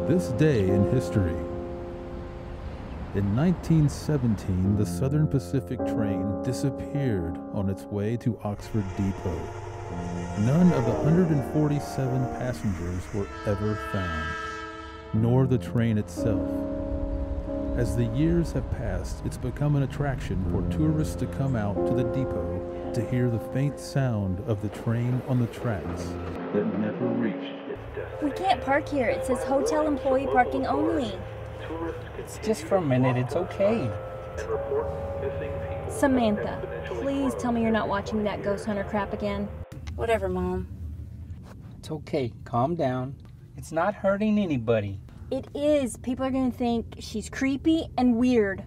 This day in history. In 1917, the Southern Pacific train disappeared on its way to Oxford Depot. None of the 147 passengers were ever found, nor the train itself. As the years have passed, it's become an attraction for tourists to come out to the depot to hear the faint sound of the train on the tracks that never reached its destination. We can't park here. It says hotel employee parking only. It's just for a minute. It's okay. Samantha, please tell me you're not watching that ghost hunter crap again. Whatever, Mom. It's okay. Calm down. It's not hurting anybody. It is. People are going to think she's creepy and weird.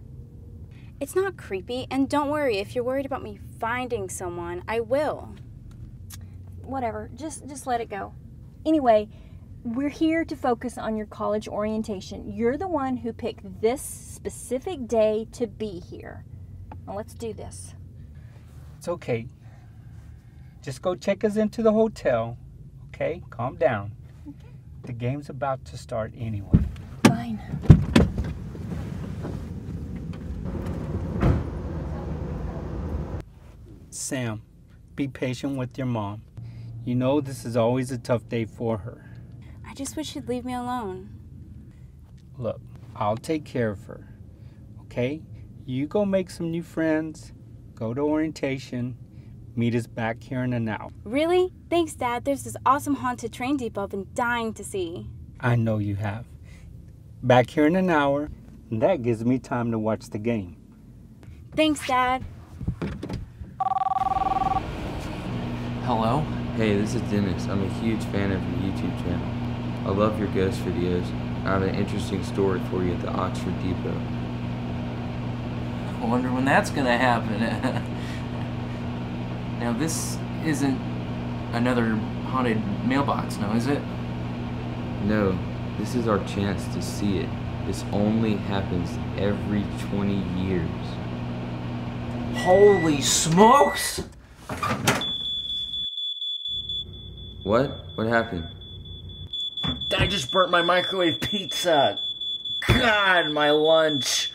It's not creepy, and don't worry. If you're worried about me finding someone, I will. Whatever. Just let it go. Anyway, we're here to focus on your college orientation. You're the one who picked this specific day to be here. Now let's do this. It's okay. Just go check us into the hotel. Okay? Calm down. Okay. The game's about to start anyway. Fine. Sam, be patient with your mom. You know this is always a tough day for her. I just wish you'd leave me alone. Look, I'll take care of her. Okay? You go make some new friends, go to orientation, meet us back here in an hour. Really? Thanks, Dad. There's this awesome haunted train depot I've been dying to see. I know you have. Back here in an hour, and that gives me time to watch the game. Thanks, Dad. Hello? Hey, this is Dennis. I'm a huge fan of your YouTube channel. I love your ghost videos. I have an interesting story for you at the Oxford Depot. I wonder when that's gonna happen. Now, this isn't another haunted mailbox, no, is it? No, this is our chance to see it. This only happens every 20 years. Holy smokes! What? What happened? I just burnt my microwave pizza. God, my lunch.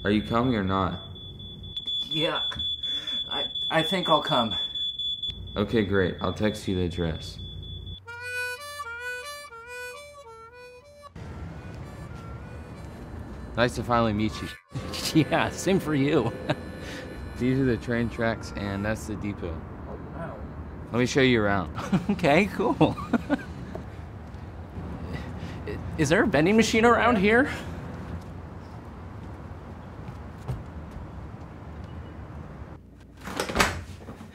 Are you coming or not? Yeah, I think I'll come. Okay, great. I'll text you the address. Nice to finally meet you. Yeah, same for you. These are the train tracks, and that's the depot. Wow. Let me show you around. Okay, cool. Is there a vending machine around here?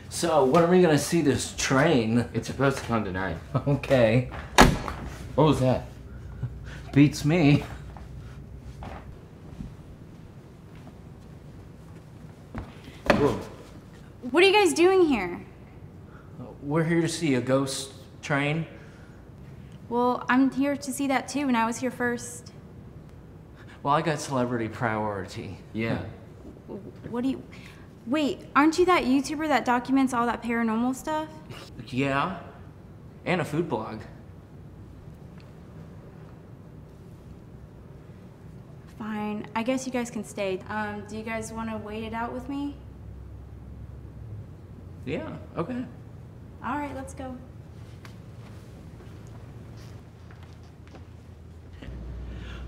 So, when are we gonna see this train? It's supposed to come tonight. Okay. What was that? Beats me. Whoa. What are you guys doing here? We're here to see a ghost train. Well, I'm here to see that too, and I was here first. Well, I got celebrity priority. Yeah. What do you... Wait, aren't you that YouTuber that documents all that paranormal stuff? Yeah. And a food blog. Fine. I guess you guys can stay. Do you guys want to wait it out with me? Yeah, okay. All right, let's go.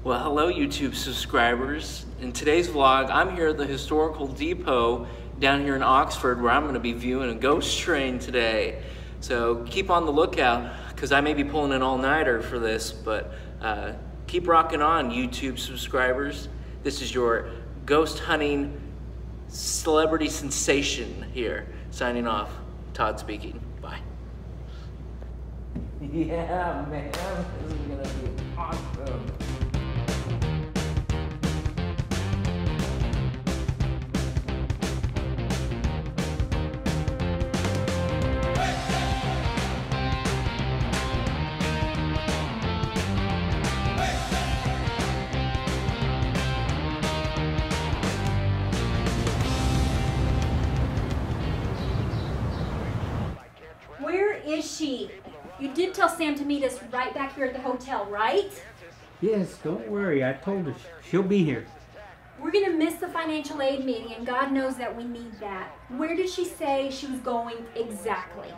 Well, hello YouTube subscribers. In today's vlog, I'm here at the Historical Depot down here in Oxford where I'm going to be viewing a ghost train today. So keep on the lookout because I may be pulling an all-nighter for this, but keep rocking on YouTube subscribers. This is your ghost hunting celebrity sensation here. Signing off. Todd speaking. Bye. Yeah, man. This is going to be awesome. Where is she? You did tell Sam to meet us right back here at the hotel, right? Yes, don't worry. I told her she'll be here. We're gonna miss the financial aid meeting, and God knows that we need that. Where did she say she was going exactly?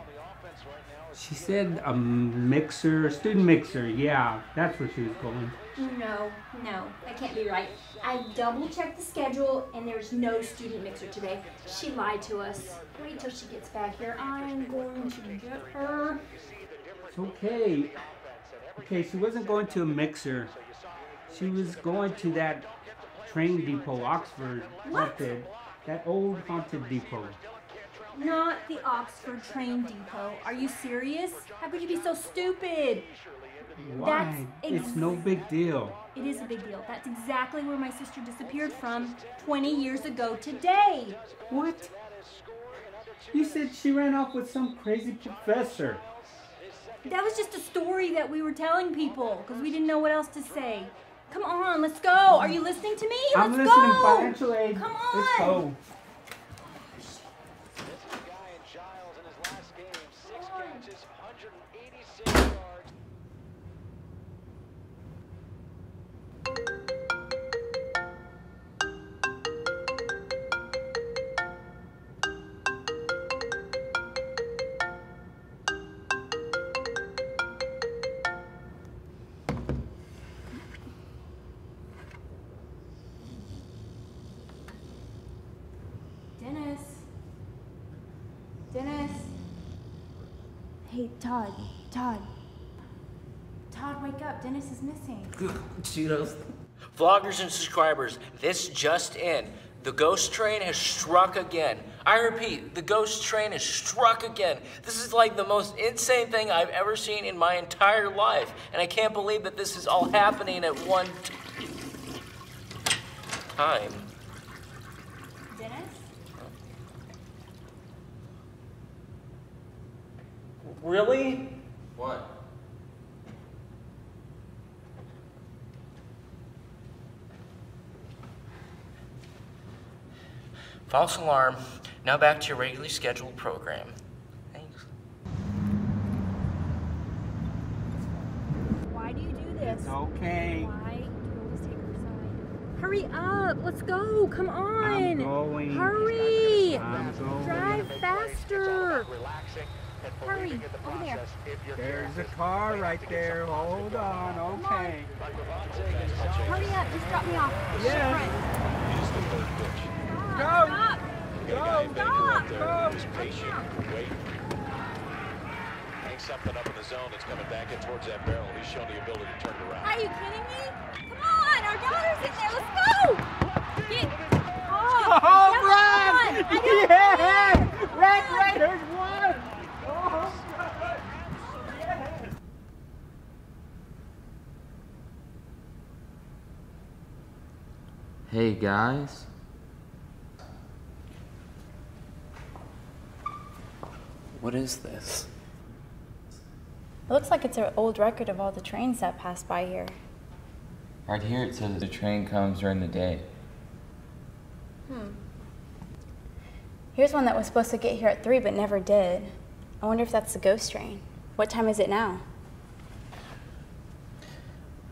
She said a mixer, a student mixer. Yeah, that's where she was going. No, that can't be right. I double-checked the schedule, and there's no student mixer today. She lied to us. Wait till she gets back here. I'm going to get her. It's okay. Okay, she wasn't going to a mixer. She was going to that train depot, Oxford. What? That old haunted depot. Not the Oxford train depot. Are you serious? How could you be so stupid? Why? It's no big deal. It is a big deal. That's exactly where my sister disappeared from 20 years ago today. What? You said she ran off with some crazy professor. That was just a story that we were telling people because we didn't know what else to say. Come on, let's go. Are you listening to me? I'm Let's listening. go. Financial aid. Come on. Let's go. Dennis. Hey, Todd, wake up. Dennis is missing. Cheetos. Vloggers and subscribers, this just in. The ghost train has struck again. I repeat, the ghost train has struck again. This is like the most insane thing I've ever seen in my entire life. And I can't believe that this is all happening at one time. Dennis? Really? What? False alarm. Now back to your regularly scheduled program. Thanks. Why do you do this? It's okay. Why do you always take her side? Hurry up. Let's go. Come on. I'm going. Hurry. I'm going. Drive faster. Hurry. Over there. There's a car right there. Hold on. Okay. Hurry up. Just drop me off. Yeah. Go. Stop. Go. Stop. Go. Wait. Hangs something up in the zone that's coming back in towards that barrel. He's shown the ability to turn it around. Are you kidding me? Come on. Our daughter's in there. Let's go. Get off. Oh, Come run! on. I don't Yeah! Right, there's one! Oh, yes! Hey guys. What is this? It looks like it's an old record of all the trains that pass by here. Right here it says the train comes during the day. Here's one that was supposed to get here at 3 but never did. I wonder if that's the ghost train. What time is it now?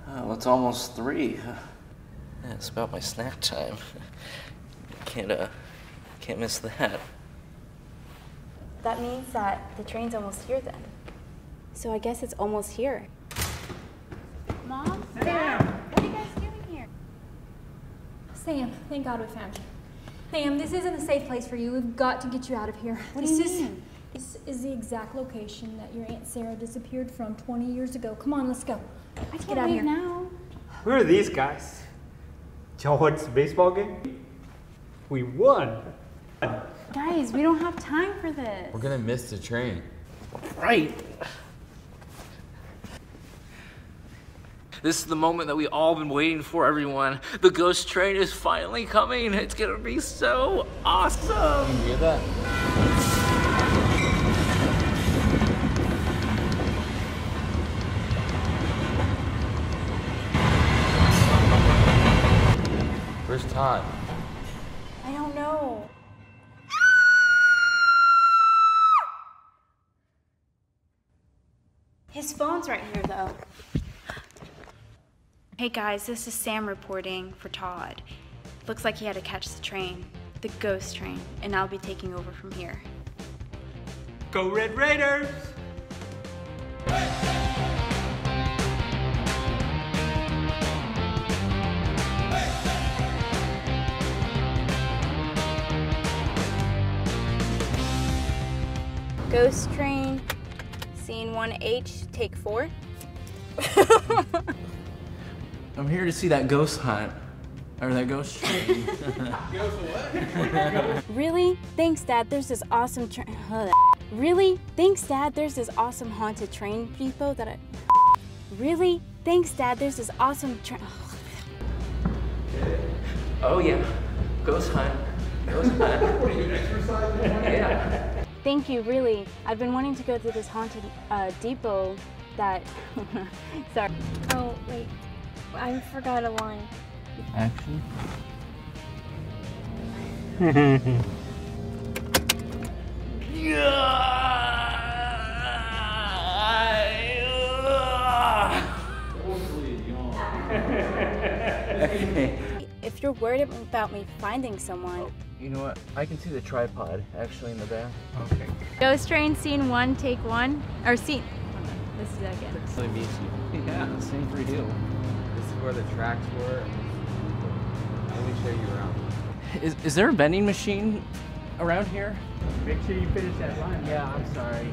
Oh, it's almost 3. Yeah, it's about my snack time. Can't miss that. That means that the train's almost here then. So I guess it's almost here. Mom? Sam! What are you guys doing here? Sam, thank God we found you. Sam, this isn't a safe place for you. We've got to get you out of here. What do you mean? This is the exact location that your Aunt Sarah disappeared from 20 years ago. Come on, let's go. I Let's can't get out of leave here. now. Who are these guys? Y'all watch the baseball game? We won. Guys, we don't have time for this. We're gonna miss the train. Right. This is the moment that we all been waiting for, everyone. The ghost train is finally coming. It's gonna be so awesome. You hear that? Where's Todd? I don't know. His phone's right here, though. Hey guys, this is Sam reporting for Todd. Looks like he had to catch the train, the ghost train, and I'll be taking over from here. Go Red Raiders! Ghost train, scene 1H, take 4. I'm here to see that ghost hunt. Or that ghost train. Really? Thanks, Dad. There's this awesome train. Really? Thanks, Dad. There's this awesome haunted train depot that I. Really? Thanks, Dad. There's this awesome train. Oh yeah, ghost hunt. Ghost hunt. What are you, exercising? Yeah. Thank you, really. I've been wanting to go to this haunted depot that. Sorry. Oh, wait. I forgot a line. Action. If you're worried about me finding someone. You know what? I can see the tripod actually in the back. Okay. Ghost train, scene 1, take 1. Or scene. This is it again. Let me meet you. Yeah, same for you. This is where the tracks were. Let me show you around. Is there a vending machine around here? Make sure you finish that line. Yeah, I'm sorry.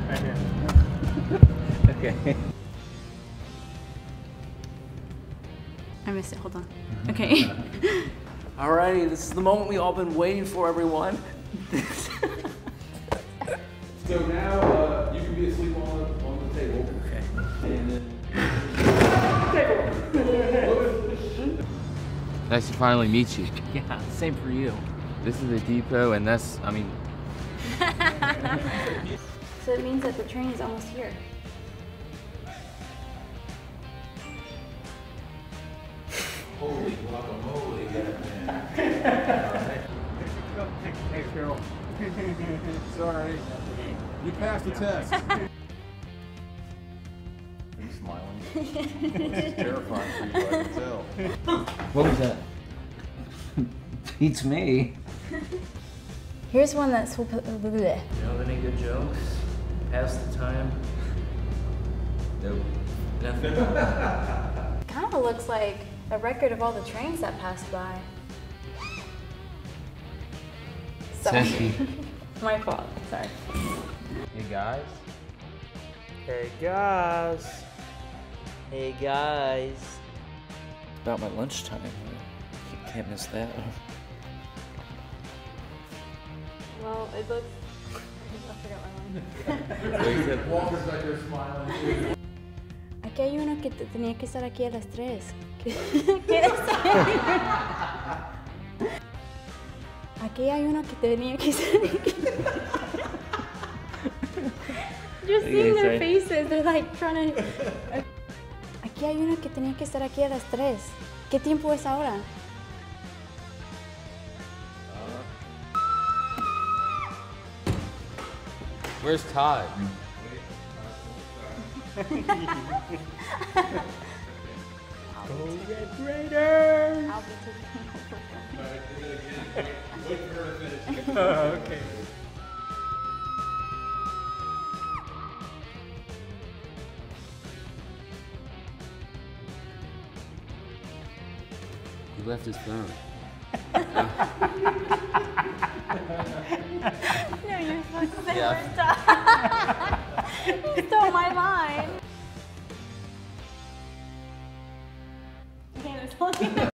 Right here. Okay. I missed it, hold on. Okay. Alrighty, this is the moment we all been waiting for, everyone. So now you can be asleep on the table. Okay. And Nice to finally meet you. Yeah, same for you. This is the depot, and that's, I mean, So it means that the train is almost here. holy guacamole, Thanks, Carol. Sorry. You passed the test. Are you smiling? It's terrifying for you, I can tell. What was that? Beats me. Here's one that's. You know any good jokes? Pass the time? nope. Nothing. Kind of looks like a record of all the trains that passed by. Sorry. My fault. Sorry. Hey guys. Hey guys. Hey guys. About my lunchtime. Can't miss that. Well, it looks. I forgot my line. Walter's back there smiling. Aquí hay uno que tenía que estar aquí a las 3. Aquí hay uno que tenía que estar aquí. Just seeing their faces, they're like trying to. Aquí hay uno que tenía que estar aquí a las 3. ¿Qué tiempo es ahora? Where's Todd? Go Red Raiders! I'll be taking over. Okay. He left his phone. No, you're supposed to say Yeah. You stole my line. Okay, this whole thing.